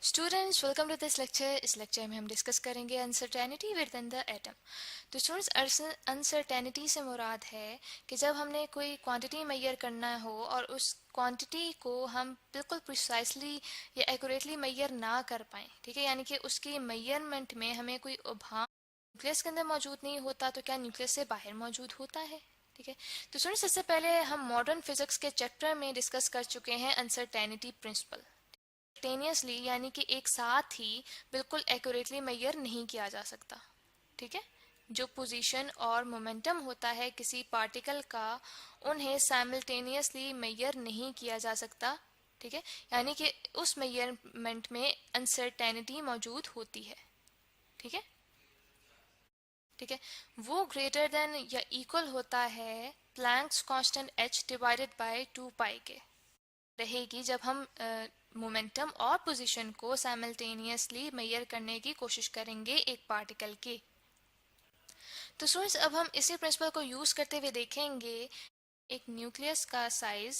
Students welcome to this lecture. इस lecture में हम डिस्कस करेंगे uncertainty within the atom. तो स्टूडेंट्स अनसर्टेनिटी से मुराद है कि जब हमने कोई क्वांटिटी मेजर करना हो और उस क्वांटिटी को हम बिल्कुल प्रिसाइसली या एक्यूरेटली मेजर ना कर पाएँ, ठीक है, यानी कि उसकी मेजरमेंट में हमें कोई उभाम न्यूक्लियस के अंदर मौजूद नहीं होता तो क्या न्यूक्लियस से बाहर मौजूद होता है। ठीक है, तो स्टूडेंट्स इससे पहले हम मॉडर्न फिजिक्स के चैप्टर में डिस्कस कर चुके हैं अनसर्टेनिटी प्रिंसिपल। टेनियसली यानी कि एक साथ ही बिल्कुल एक्यूरेटली मेजर नहीं किया जा सकता। ठीक है, जो पोजीशन और मोमेंटम होता है किसी पार्टिकल का, उन्हें साइमल्टेनियसली मेजर नहीं किया जा सकता। ठीक है, यानी कि उस मेजरमेंट में अनसर्टेनिटी मौजूद होती है। ठीक है, ठीक है, वो ग्रेटर देन या इक्वल होता है Planck's constant h divided by 2 पाई के रहेगी जब हम मोमेंटम और पोजीशन को साइमल्टेनियसली मेजर करने की कोशिश करेंगे एक पार्टिकल की। तो स्टूडेंट्स अब हम इसी प्रिंसिपल को यूज करते हुए देखेंगे एक न्यूक्लियस का साइज।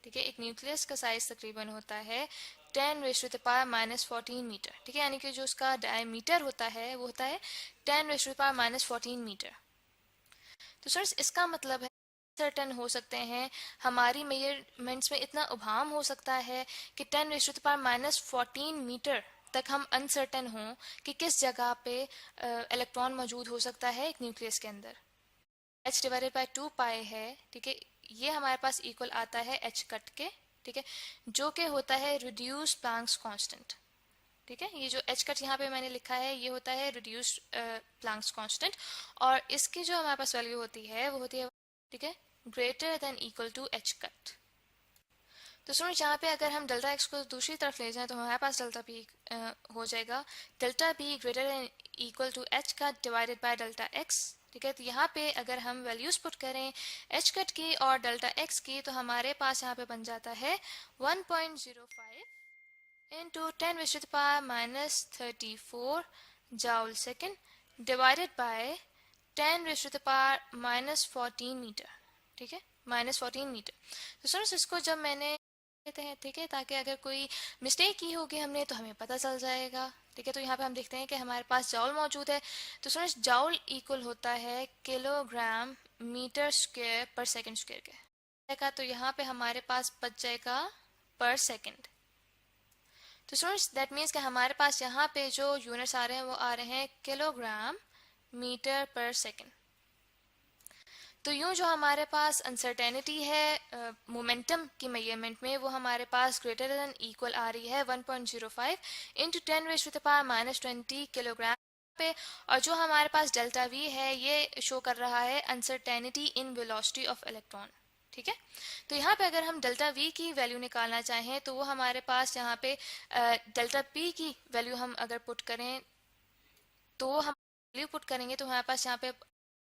ठीक है, एक न्यूक्लियस का साइज तकरीबन होता है 10⁻⁻14 मीटर। ठीक है, यानी कि जो उसका डायमीटर होता है वो होता है 10⁻⁻14 मीटर। तो स्टूडेंट्स इसका मतलब है सर्टन हो सकते हैं, हमारी मेजरमेंट्स में इतना उभाम हो सकता है कि 10⁻⁻14 मीटर तक हम अनसर्टन हों कि किस जगह पे इलेक्ट्रॉन मौजूद हो सकता है एक न्यूक्लियस के अंदर। h डिवाइडेड बाय 2 पाई है। ठीक है, ये हमारे पास इक्वल आता है h कट के। ठीक है, जो कि होता है रिड्यूस प्लैंक्स कांस्टेंट। ठीक है, ये जो h कट यहाँ पे मैंने लिखा है ये होता है रिड्यूस्ड प्लैंक्स कांस्टेंट, और इसकी जो हमारे पास वैल्यू होती है वो होती है, ठीक है, greater than equal to h cut. तो सुनो, यहाँ पे अगर हम डेल्टा x को दूसरी तरफ ले जाएं तो हमारे पास डेल्टा b हो जाएगा delta b greater than equal to h cut divided by delta x। ठीक है, तो यहाँ पे अगर हम वैल्यूज पुट करें h कट की और डेल्टा x की तो हमारे पास यहाँ पे बन जाता है 1.05 into 10 raised to the power minus 34 joule second divided by 10 raised to the power minus 14 metre. ठीक है, -14 मीटर। तो सर इसको जब मैंने लेते हैं, ठीक है, ताकि अगर कोई मिस्टेक की होगी हमने तो हमें पता चल जाएगा। ठीक है, तो यहाँ पे हम देखते हैं कि हमारे पास जाउल मौजूद है। तो सर जाउल इक्वल होता है किलोग्राम मीटर स्क्वायर पर सेकंड स्क्वायर का, तो यहाँ पे हमारे पास बच जाएगा पर सेकंड। तो स्टूडेंट्स दैट मीन्स कि हमारे पास यहाँ पे जो यूनिट्स आ रहे हैं वो आ रहे हैं किलोग्राम मीटर पर सेकंड। तो यूं जो हमारे पास अनसर्टेनिटी है मोमेंटम की मेजरमेंट में वो हमारे पास ग्रेटर देन इक्वल आ रही है 1.05 into 10 raise to the power -20 kilogram पे, और जो हमारे पास डेल्टा वी है ये शो कर रहा है uncertainty in velocity of electron. ठीक है, तो यहाँ पे अगर हम डेल्टा वी की वैल्यू निकालना चाहें तो वो हमारे पास यहाँ पे डेल्टा पी की वैल्यू हम अगर पुट करें तो हम वैल्यू पुट करेंगे तो हमारे पास यहाँ पे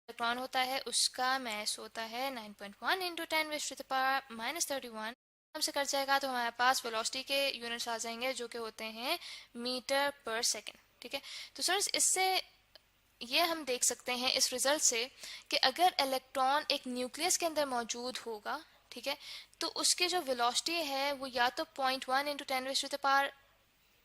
इलेक्ट्रॉन होता है, उसका मैस होता है 9.1 into 10 raise to the power -31 हमसे कट जाएगा, तो हमारे पास वेलोसिटी के यूनिट्स आ जाएंगे जो कि होते हैं मीटर पर सेकेंड। ठीक है, तो स्टूडेंट्स इससे ये हम देख सकते हैं इस रिजल्ट से कि अगर इलेक्ट्रॉन एक न्यूक्लियस के अंदर मौजूद होगा, ठीक है, तो उसकी जो वेलोसिटी है वो या तो 0.1 into 10 raise to the power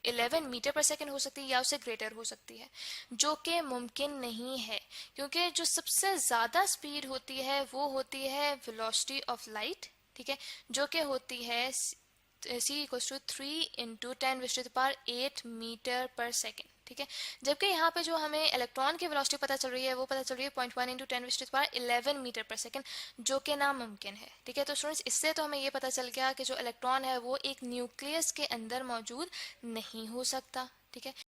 11 metre पर सेकेंड हो सकती है या उससे ग्रेटर हो सकती है, जो कि मुमकिन नहीं है क्योंकि जो सबसे ज़्यादा स्पीड होती है वो होती है वेलोसिटी ऑफ लाइट। ठीक है, जो कि होती है c equals to 3 into 10 raise to the power 8 metre पर सेकेंड। ठीक है, जबकि यहाँ पे जो हमें इलेक्ट्रॉन की वेलोसिटी पता चल रही है वो पता चल रही है 0.1 into 10 raise to the power 11 metre पर सेकेंड, जो कि नामुमकिन है। ठीक है, तो स्टूडेंट्स इससे तो हमें ये पता चल गया कि जो इलेक्ट्रॉन है वो एक न्यूक्लियस के अंदर मौजूद नहीं हो सकता। ठीक है,